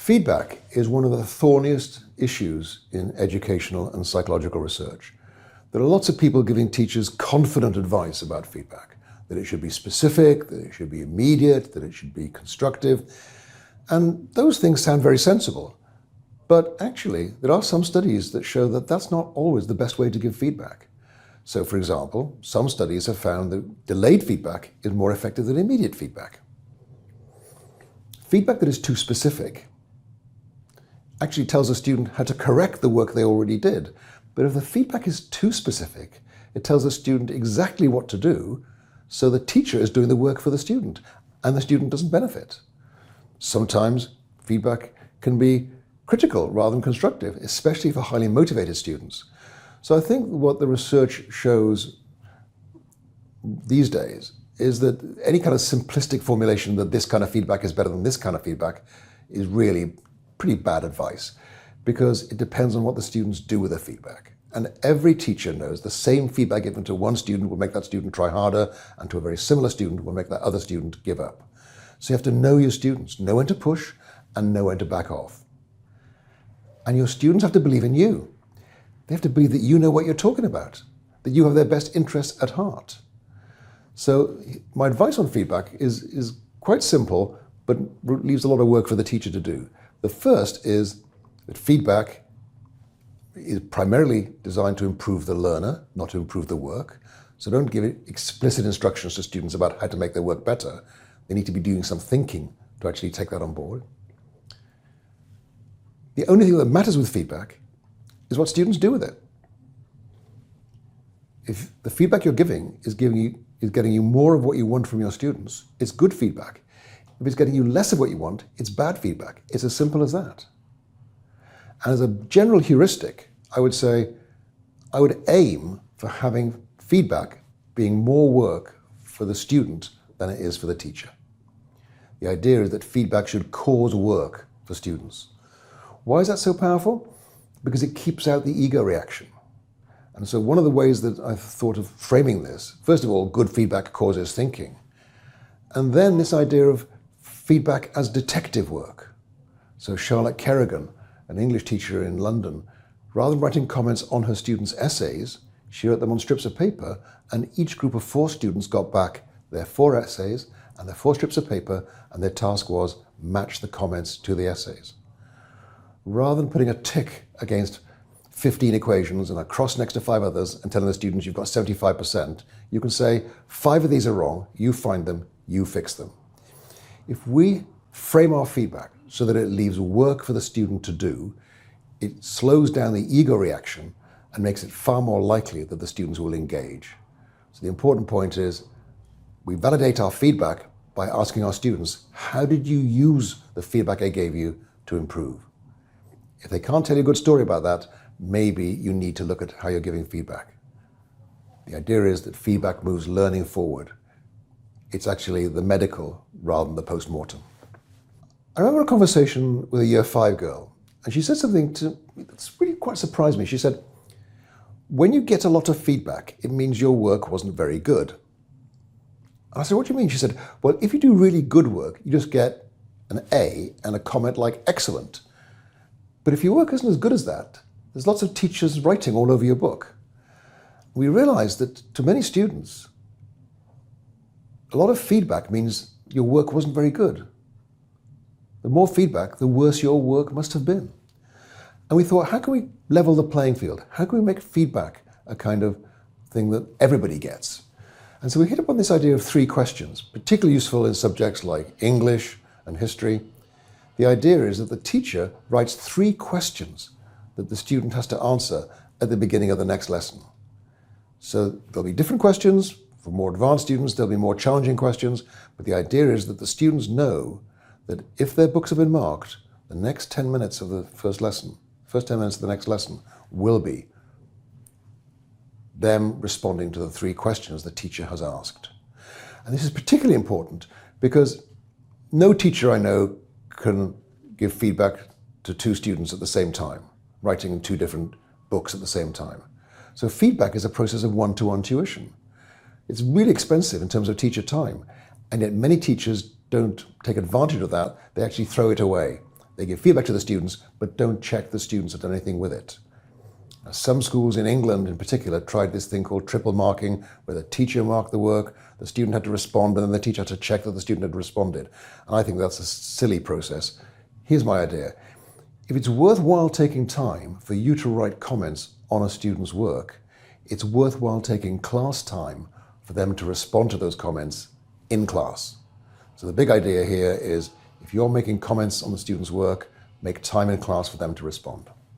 Feedback is one of the thorniest issues in educational and psychological research. There are lots of people giving teachers confident advice about feedback, that it should be specific, that it should be immediate, that it should be constructive. And those things sound very sensible. But actually, there are some studies that show that that's not always the best way to give feedback. So, for example, some studies have found that delayed feedback is more effective than immediate feedback. Feedback that is too specific actually tells a student how to correct the work they already did. But if the feedback is too specific, it tells the student exactly what to do, so the teacher is doing the work for the student, and the student doesn't benefit. Sometimes feedback can be critical rather than constructive, especially for highly motivated students. So I think what the research shows these days is that any kind of simplistic formulation that this kind of feedback is better than this kind of feedback is really pretty bad advice, because it depends on what the students do with the feedback. And every teacher knows the same feedback given to one student will make that student try harder, and to a very similar student will make that other student give up. So you have to know your students, know when to push and know when to back off. And your students have to believe in you. They have to believe that you know what you're talking about, that you have their best interests at heart. So my advice on feedback is quite simple, but leaves a lot of work for the teacher to do. The first is that feedback is primarily designed to improve the learner, not to improve the work. So don't give explicit instructions to students about how to make their work better. They need to be doing some thinking to actually take that on board. The only thing that matters with feedback is what students do with it. If the feedback you're giving is getting you more of what you want from your students, it's good feedback. If it's getting you less of what you want, it's bad feedback. It's as simple as that. And as a general heuristic, I would say I would aim for having feedback being more work for the student than it is for the teacher. The idea is that feedback should cause work for students. Why is that so powerful? Because it keeps out the ego reaction. And so one of the ways that I've thought of framing this, first of all, good feedback causes thinking. And then this idea of feedback as detective work. So Charlotte Kerrigan, an English teacher in London, rather than writing comments on her students' essays, she wrote them on strips of paper, and each group of 4 students got back their 4 essays and their 4 strips of paper, and their task was match the comments to the essays. Rather than putting a tick against 15 equations and a cross next to 5 others and telling the students you've got 75%, you can say 5 of these are wrong, you find them, you fix them. If we frame our feedback so that it leaves work for the student to do, it slows down the ego reaction and makes it far more likely that the students will engage. So the important point is we validate our feedback by asking our students, how did you use the feedback I gave you to improve? If they can't tell you a good story about that, maybe you need to look at how you're giving feedback. The idea is that feedback moves learning forward. It's actually the medical rather than the post-mortem. I remember a conversation with a year 5 girl, and she said something that's really quite surprised me. She said, when you get a lot of feedback, it means your work wasn't very good. And I said, what do you mean? She said, well, if you do really good work, you just get an A and a comment like excellent. But if your work isn't as good as that, there's lots of teachers writing all over your book. We realized that to many students, a lot of feedback means your work wasn't very good. The more feedback, the worse your work must have been. And we thought, how can we level the playing field? How can we make feedback a kind of thing that everybody gets? And so we hit upon this idea of 3 questions, particularly useful in subjects like English and history. The idea is that the teacher writes 3 questions that the student has to answer at the beginning of the next lesson. So there'll be different questions. For more advanced students, there'll be more challenging questions. But the idea is that the students know that if their books have been marked, the next 10 minutes of the first 10 minutes of the next lesson will be them responding to the 3 questions the teacher has asked. And this is particularly important because no teacher I know can give feedback to 2 students at the same time, writing in 2 different books at the same time. So feedback is a process of one-to-one tuition. It's really expensive in terms of teacher time, and yet many teachers don't take advantage of that. They actually throw it away. They give feedback to the students, but don't check the students have done anything with it. Now, some schools in England in particular tried this thing called triple marking, where the teacher marked the work, the student had to respond, and then the teacher had to check that the student had responded. And I think that's a silly process. Here's my idea. If it's worthwhile taking time for you to write comments on a student's work, it's worthwhile taking class time for them to respond to those comments in class. So the big idea here is if you're making comments on the student's work, make time in class for them to respond.